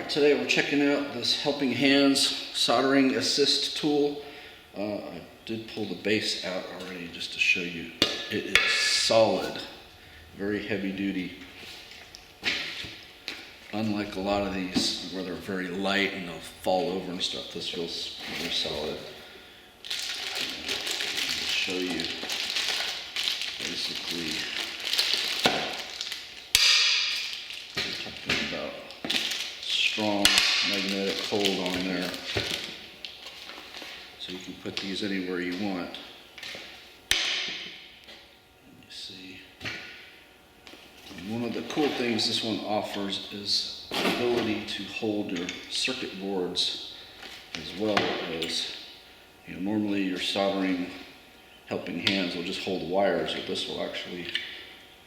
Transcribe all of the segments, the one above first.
Alright, today we're checking out this Helping Hands soldering assist tool. I did pull the base out already just to show you. It is solid, very heavy duty. Unlike a lot of these where they're very light and they'll fall over and stuff, this feels very solid. I'll show you basically what we're talking about. Strong magnetic hold on there, so you can put these anywhere you want. You see, and one of the cool things this one offers is the ability to hold your circuit boards as well as, normally your soldering Helping Hands will just hold wires, but this will actually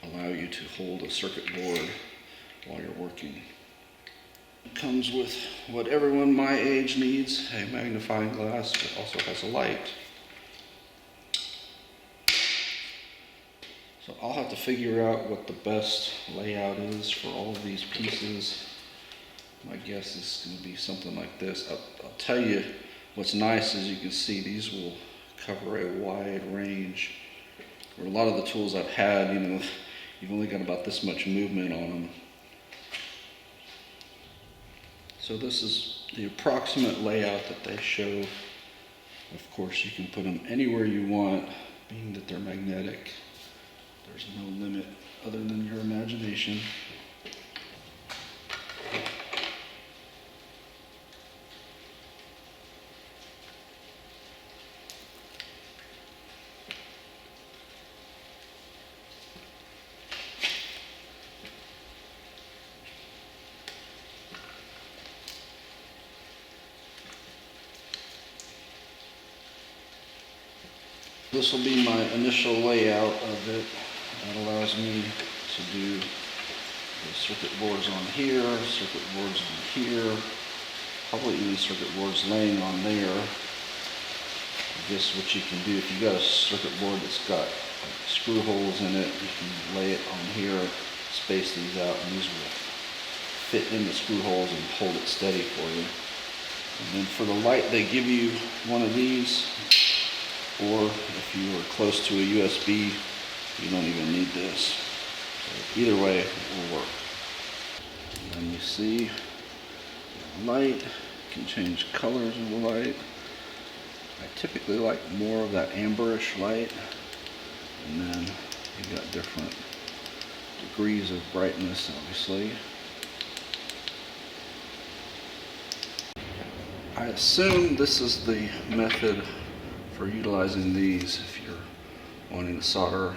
allow you to hold a circuit board while you're working. It comes with what everyone my age needs, a magnifying glass, but also has a light. So I'll have to figure out what the best layout is for all of these pieces. My guess is going to be something like this. I'll tell you what's nice is you can see these will cover a wide range. Where a lot of the tools I've had, you've only got about this much movement on them. So this is the approximate layout that they show. Of course, you can put them anywhere you want, being that they're magnetic. There's no limit other than your imagination. This will be my initial layout of it. That allows me to do the circuit boards on here, circuit boards on here, probably even circuit boards laying on there. I guess what you can do, if you've got a circuit board that's got screw holes in it, you can lay it on here, space these out, and these will fit in the screw holes and hold it steady for you. And then for the light, they give you one of these. Or if you are close to a USB, you don't even need this. So either way, it will work. And then you see the light, you can change colors of the light. I typically like more of that amberish light. And then you've got different degrees of brightness, obviously. I assume this is the method for utilizing these if you're wanting to solder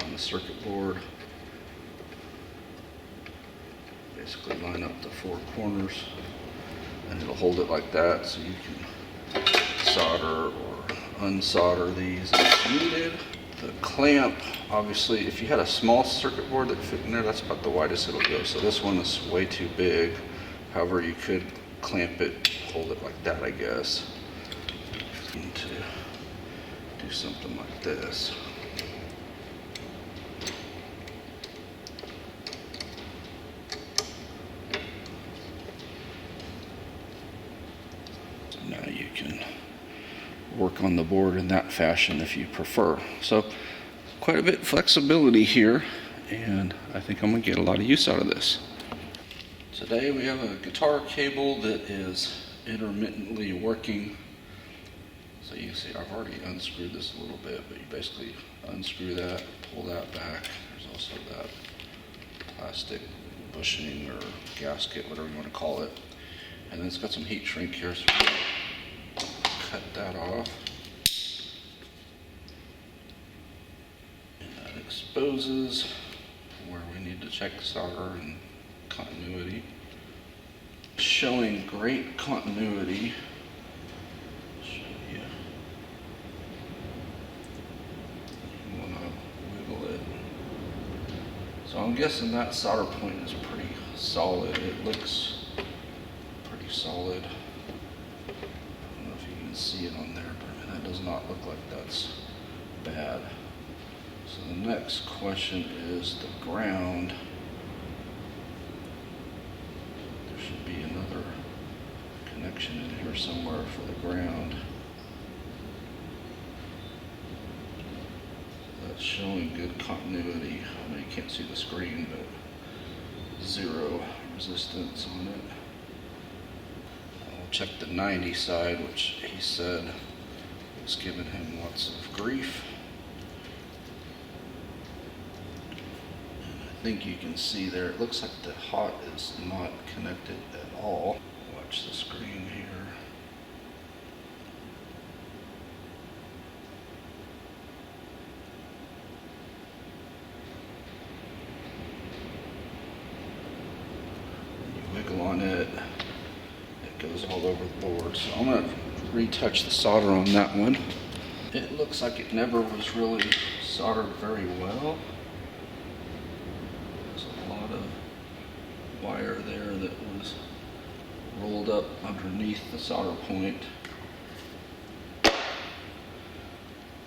on the circuit board. Basically line up the four corners and it'll hold it like that, so you can solder or unsolder these as needed. The clamp, obviously, if you had a small circuit board that fit in there, that's about the widest it'll go. So this one is way too big. However, you could clamp it, hold it like that, I guess. To do something like this. So now you can work on the board in that fashion if you prefer. So quite a bit of flexibility here, and I think I'm going to get a lot of use out of this. Today we have a guitar cable that is intermittently working. So you can see I've already unscrewed this a little bit, but you basically unscrew that, pull that back. There's also that plastic bushing or gasket, whatever you want to call it. And then it's got some heat shrink here, so we'll cut that off. And that exposes where we need to check solder and continuity. Showing great continuity. So I'm guessing that solder point is pretty solid. It looks pretty solid. I don't know if you can see it on there, but that does not look like that's bad. So the next question is the ground. There should be another connection in here somewhere for the ground. That's showing good continuity. I know you can't see the screen, but 0 resistance on it. I'll check the 90 side, which he said was giving him lots of grief. I think you can see there, it looks like the hot is not connected at all. Watch the screen here. You wiggle on it, it goes all over the board. So I'm going to retouch the solder on that one. It looks like it never was really soldered very well. Wire there that was rolled up underneath the solder point.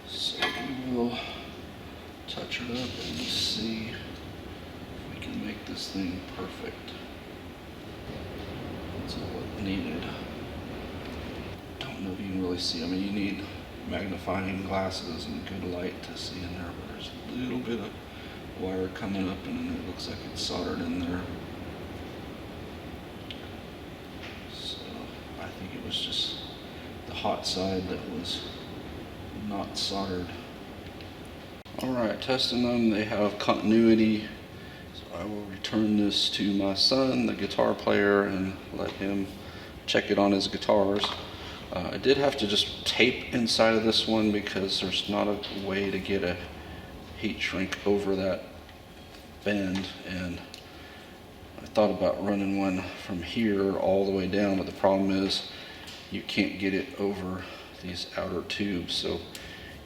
So we will touch it up and see if we can make this thing perfect. That's all it needed. Don't know if you can really see. I mean, you need magnifying glasses and good light to see in there, but there's a little bit of wire coming up and it looks like it's soldered in there. I think it was just the hot side that was not soldered. Alright, testing them, they have continuity. So I will return this to my son, the guitar player, and let him check it on his guitars. I did have to just tape inside of this one because there's not a way to get a heat shrink over that bend, and I thought about running one from here all the way down, but the problem is you can't get it over these outer tubes. So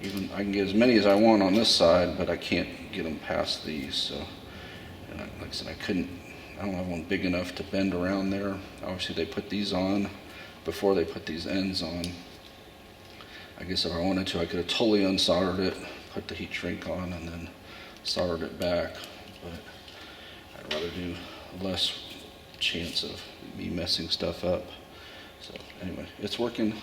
even I can get as many as I want on this side, but I can't get them past these. So, and like I said, I don't have one big enough to bend around there. Obviously they put these on before they put these ends on. I guess if I wanted to, I could have totally unsoldered it, put the heat shrink on, and then soldered it back. But I'd rather do less chance of me messing stuff up. So anyway, it's working